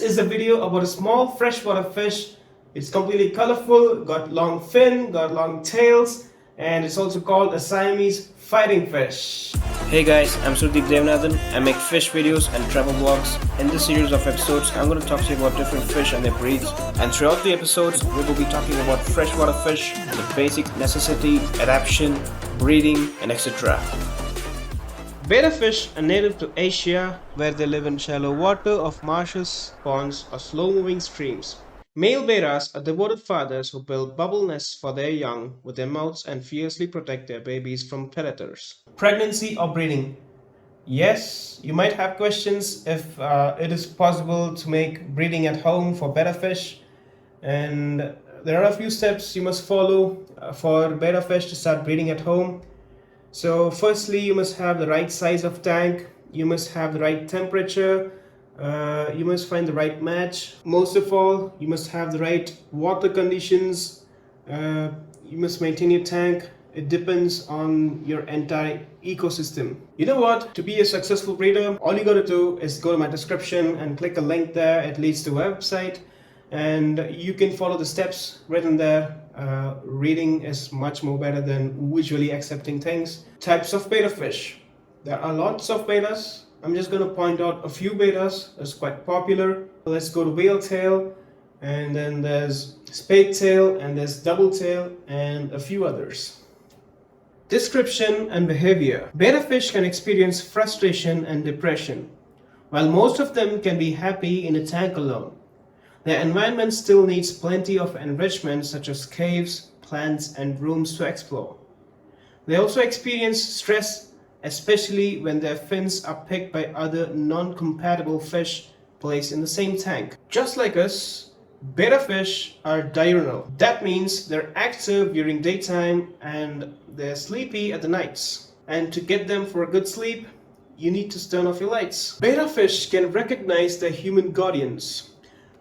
is a video about a small freshwater fish. It's completely colorful, got long fin, got long tails, and it's also called a Siamese fighting fish. Hey guys, I'm Surdeep Devanathan. I make fish videos and travel vlogs. In this series of episodes, I'm going to talk to you about different fish and their breeds. And throughout the episodes, we will be talking about freshwater fish, the basic necessity, adaptation, breeding, and etc. Betta fish are native to Asia, where they live in shallow water of marshes, ponds, or slow-moving streams. Male bettas are devoted fathers who build bubble nests for their young with their mouths and fiercely protect their babies from predators. Pregnancy or breeding? Yes, you might have questions if it is possible to make breeding at home for betta fish, and there are a few steps you must follow for betta fish to start breeding at home. So firstly, you must have the right size of tank, you must have the right temperature, you must find the right match. Most of all, you must have the right water conditions, you must maintain your tank. It depends on your entire ecosystem. You know what? To be a successful breeder, all you gotta do is go to my description and click a link there. It leads to a website and you can follow the steps written there. Reading is much more better than visually accepting things. Types of betta fish. There are lots of bettas. I'm just going to point out a few bettas that's quite popular. Let's go to whale tail, and then there's spade tail, and there's double tail, and a few others. Description and behavior. Betta fish can experience frustration and depression, while most of them can be happy in a tank alone. Their environment still needs plenty of enrichment such as caves, plants, and rooms to explore. They also experience stress, especially when their fins are picked by other non-compatible fish placed in the same tank. Just like us, betta fish are diurnal. That means they're active during daytime and they're sleepy at the nights. And to get them for a good sleep, you need to turn off your lights. Betta fish can recognize their human guardians.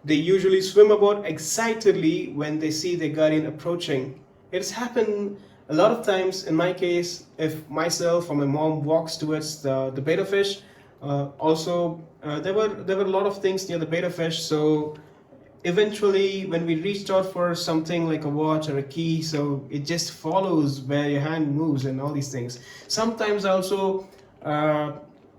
They usually swim about excitedly when they see their guardian approaching. It has happened a lot of times in my case if myself or my mom walks towards the betta fish. There were a lot of things near the betta fish, so eventually when we reached out for something like a watch or a key, so it just follows where your hand moves and all these things. Sometimes I also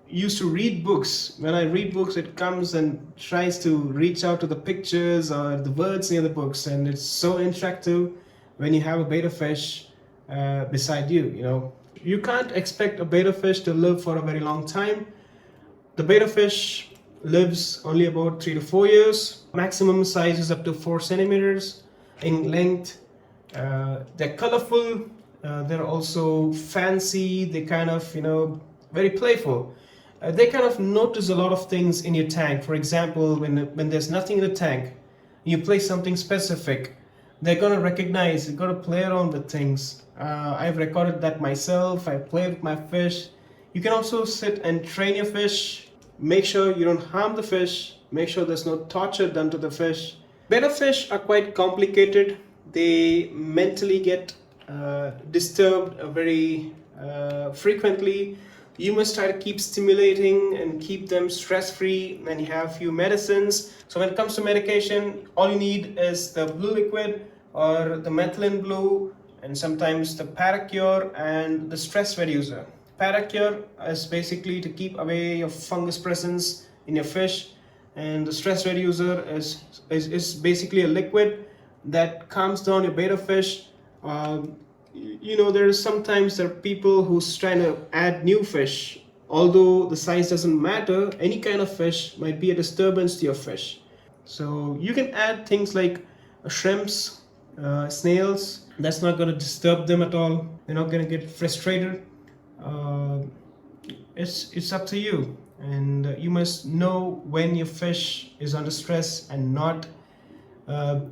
used to read books. When I read books, it comes and tries to reach out to the pictures or the words near the books, and it's so interactive when you have a betta fish beside you. You know, you can't expect a betta fish to live for a very long time. The betta fish lives only about 3 to 4 years. Maximum size is up to 4 centimeters in length. They're colorful. They're also fancy. They kind of, very playful. They kind of notice a lot of things in your tank. For example, when there's nothing in the tank, you place something specific, they're going to recognize, they're going to play around with things. I've recorded that myself. I play with my fish. You can also sit and train your fish. Make sure you don't harm the fish. Make sure there's no torture done to the fish. Betta fish are quite complicated. They mentally get disturbed very frequently. You must try to keep stimulating and keep them stress-free, and you have a few medicines. So when it comes to medication, all you need is the blue liquid or the methylene blue, and sometimes the Paracure and the stress reducer. Paracure is basically to keep away your fungus presence in your fish, and the stress reducer is basically a liquid that calms down your betta fish. Sometimes there are people who's trying to add new fish. Although the size doesn't matter, any kind of fish might be a disturbance to your fish. So you can add things like shrimps, snails. That's not going to disturb them at all. They're not going to get frustrated. It's up to you, and you must know when your fish is under stress and not.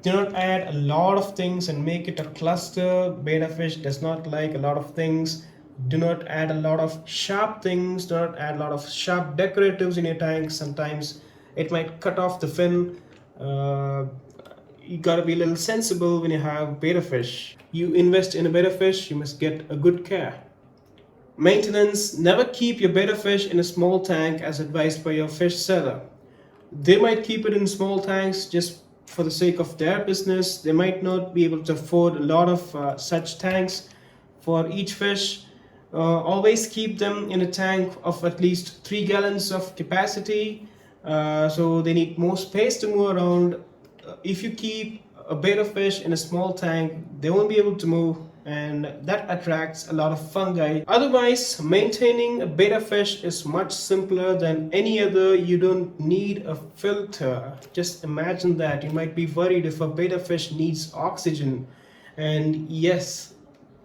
Do not add a lot of things and make it a cluster. Betta fish does not like a lot of things. Do not add a lot of sharp things. Do not add a lot of sharp decoratives in your tank. Sometimes it might cut off the fin. You gotta be a little sensible when you have betta fish. You invest in a betta fish, you must get a good care. Maintenance. Never keep your betta fish in a small tank as advised by your fish seller. They might keep it in small tanks just for the sake of their business. They might not be able to afford a lot of such tanks for each fish. Always keep them in a tank of at least 3 gallons of capacity. So they need more space to move around. If you keep a betta fish in a small tank, they won't be able to move, and that attracts a lot of fungi. Otherwise, maintaining a betta fish is much simpler than any other. You don't need a filter. Just imagine that. You might be worried if a betta fish needs oxygen. And yes,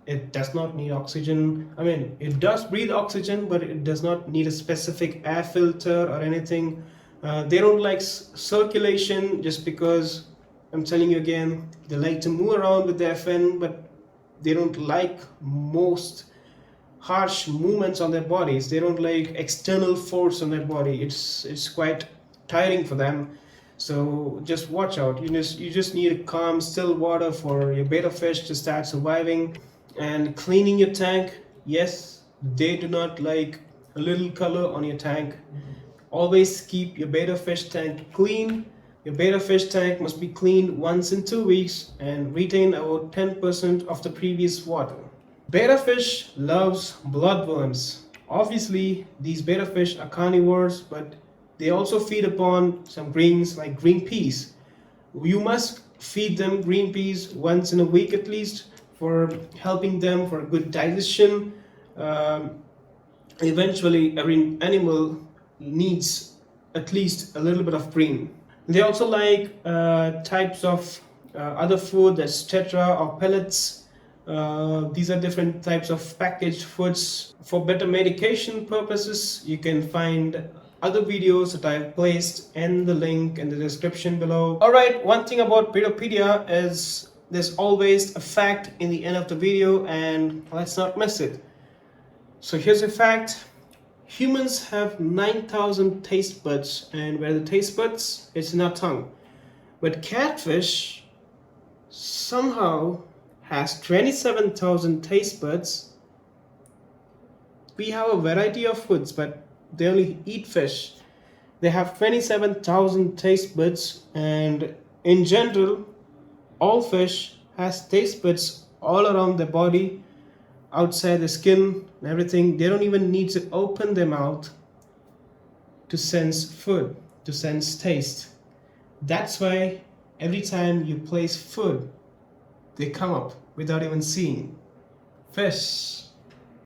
it does not need oxygen. I mean, it does breathe oxygen, but it does not need a specific air filter or anything. They don't like circulation, just because I'm telling you again, they like to move around with their fin, but they don't like most harsh movements on their bodies. They don't like external force on their body. It's quite tiring for them. So just watch out. You just need a calm, still water for your betta fish to start surviving. And cleaning your tank, yes, they do not like a little color on your tank. Always keep your betta fish tank clean. Your betta fish tank must be cleaned once in 2 weeks and retain about 10% of the previous water. Betta fish loves bloodworms. Obviously, these betta fish are carnivores, but they also feed upon some greens like green peas. You must feed them green peas once in a week at least, for helping them for a good digestion. Eventually, every animal needs at least a little bit of green. They also like types of other food, that's tetra or pellets. These are different types of packaged foods. For better medication purposes, you can find other videos that I've placed in the link in the description below. Alright, one thing about Breedopedia is there's always a fact in the end of the video, and let's not miss it. So here's a fact. Humans have 9,000 taste buds, and where the taste buds, it's in our tongue. But catfish somehow has 27,000 taste buds. We have a variety of foods, but they only eat fish. They have 27,000 taste buds, and in general, all fish has taste buds all around their body, outside the skin and everything. They don't even need to open their mouth to sense food, to sense taste. That's why every time you place food, they come up without even seeing. Fish